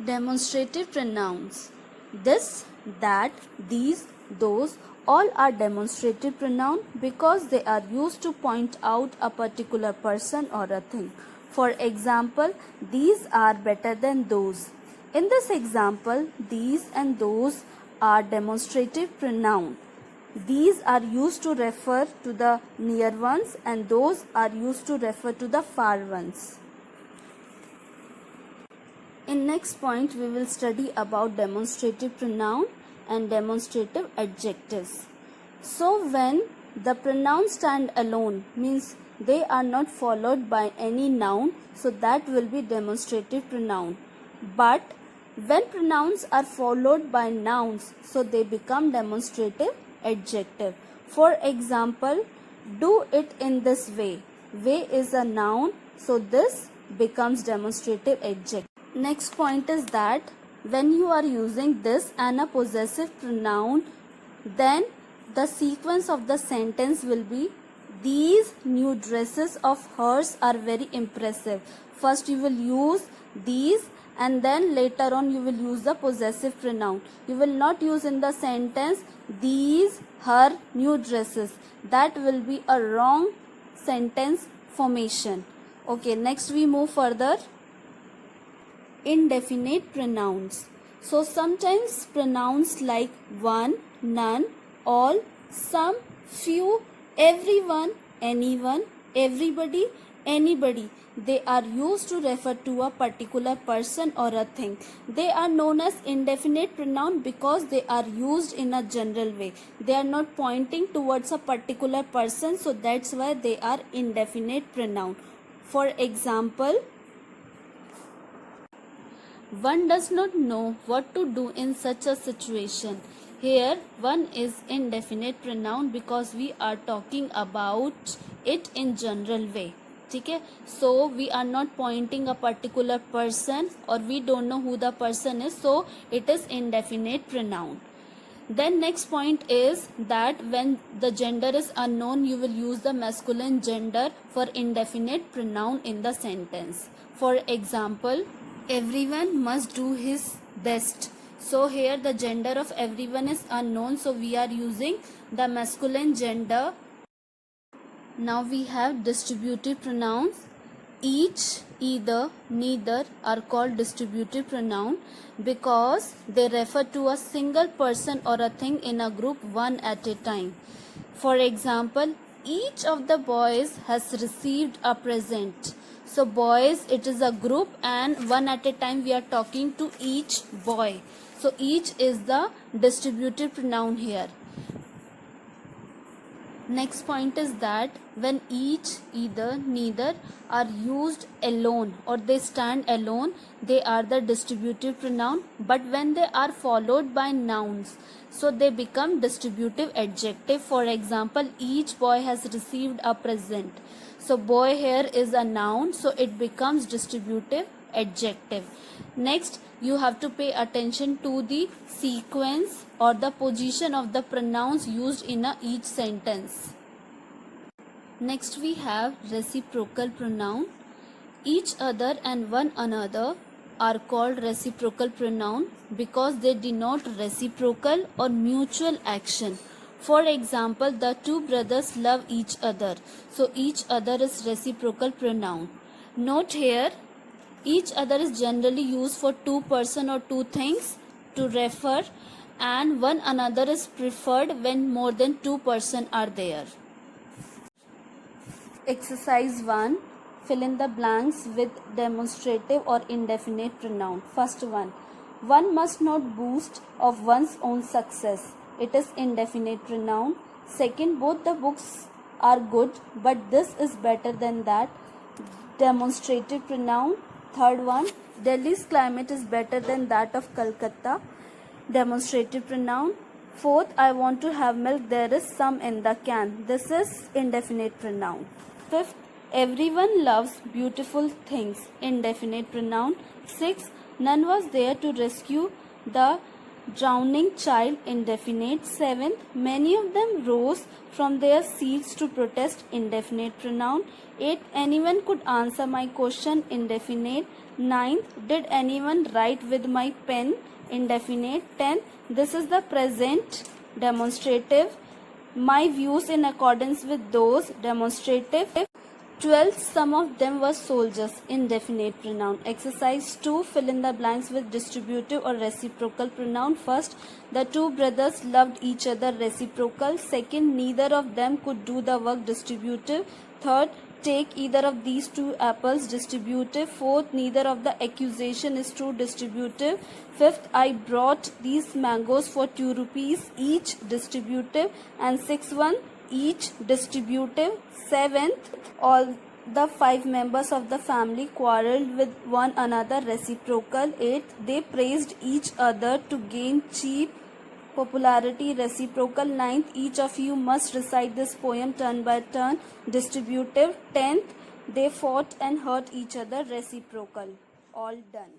Demonstrative pronouns. This, that, these, those all are demonstrative pronoun because they are used to point out a particular person or a thing. For example, these are better than those. In this example, these and those are demonstrative pronoun. These are used to refer to the near ones and those are used to refer to the far ones. In next point, we will study about demonstrative pronoun and demonstrative adjectives. So when the pronouns stand alone, means they are not followed by any noun, so that will be demonstrative pronoun. But when pronouns are followed by nouns, so they become demonstrative adjective. For example, do it in this way. Way is a noun, so this becomes demonstrative adjective. Next point is that when you are using this and a possessive pronoun, then the sequence of the sentence will be, these new dresses of hers are very impressive. First you will use these and then later on you will use the possessive pronoun. You will not use in the sentence these her new dresses. That will be a wrong sentence formation. Okay, next we move further. Indefinite pronouns. So sometimes pronouns like one, none, all, some, few, everyone, anyone, everybody, anybody, they are used to refer to a particular person or a thing. They are known as indefinite pronoun because they are used in a general way. They are not pointing towards a particular person, so that's why they are indefinite pronoun. For example, one does not know what to do in such a situation. Here, one is indefinite pronoun because we are talking about it in general way. Okay? So, we are not pointing a particular person or we don't know who the person is. So, it is indefinite pronoun. Then next point is that when the gender is unknown, you will use the masculine gender for indefinite pronoun in the sentence. For example, everyone must do his best. So here the gender of everyone is unknown, so we are using the masculine gender. Now we have distributive pronouns. Each, either, neither are called distributive pronoun because they refer to a single person or a thing in a group one at a time. For example, each of the boys has received a present. So boys, it is a group and one at a time we are talking to each boy. So each is the distributive pronoun here. Next point is that when each, either, neither are used alone or they stand alone, they are the distributive pronoun. But when they are followed by nouns, so they become distributive adjective. For example, each boy has received a present. So boy here is a noun, so it becomes distributive adjective. Next, you have to pay attention to the sequence or the position of the pronouns used in each sentence. Next we have reciprocal pronoun. Each other and one another are called reciprocal pronoun because they denote reciprocal or mutual action. For example, the two brothers love each other. So each other is reciprocal pronoun. Note here, each other is generally used for two person or two things to refer, and one another is preferred when more than two person are there. Exercise 1. Fill in the blanks with demonstrative or indefinite pronoun. First one. One must not boast of one's own success. It is indefinite pronoun. Second, both the books are good, but this is better than that. Demonstrative pronoun. Third one, Delhi's climate is better than that of Calcutta. Demonstrative pronoun. Fourth, I want to have milk, there is some in the can. This is indefinite pronoun. Fifth, everyone loves beautiful things. Indefinite pronoun. Sixth, none was there to rescue the drowning child, indefinite. 7th, many of them rose from their seats to protest, indefinite pronoun. 8th, anyone could answer my question, indefinite. 9th, did anyone write with my pen, indefinite. 10th, this is the present, demonstrative. My views in accordance with those, demonstrative. 12th, some of them were soldiers, indefinite pronoun. Exercise 2, fill in the blanks with distributive or reciprocal pronoun. First, the two brothers loved each other, reciprocal. Second, neither of them could do the work, distributive. Third, take either of these two apples, distributive. Fourth, neither of the accusation is true, distributive. Fifth, I brought these mangoes for 2 rupees each, distributive. And sixth one, each, distributive. Seventh, all the 5 members of the family quarreled with one another, reciprocal. Eighth, they praised each other to gain cheap popularity, reciprocal. Ninth, each of you must recite this poem turn by turn, distributive. 10th, they fought and hurt each other, reciprocal. All done.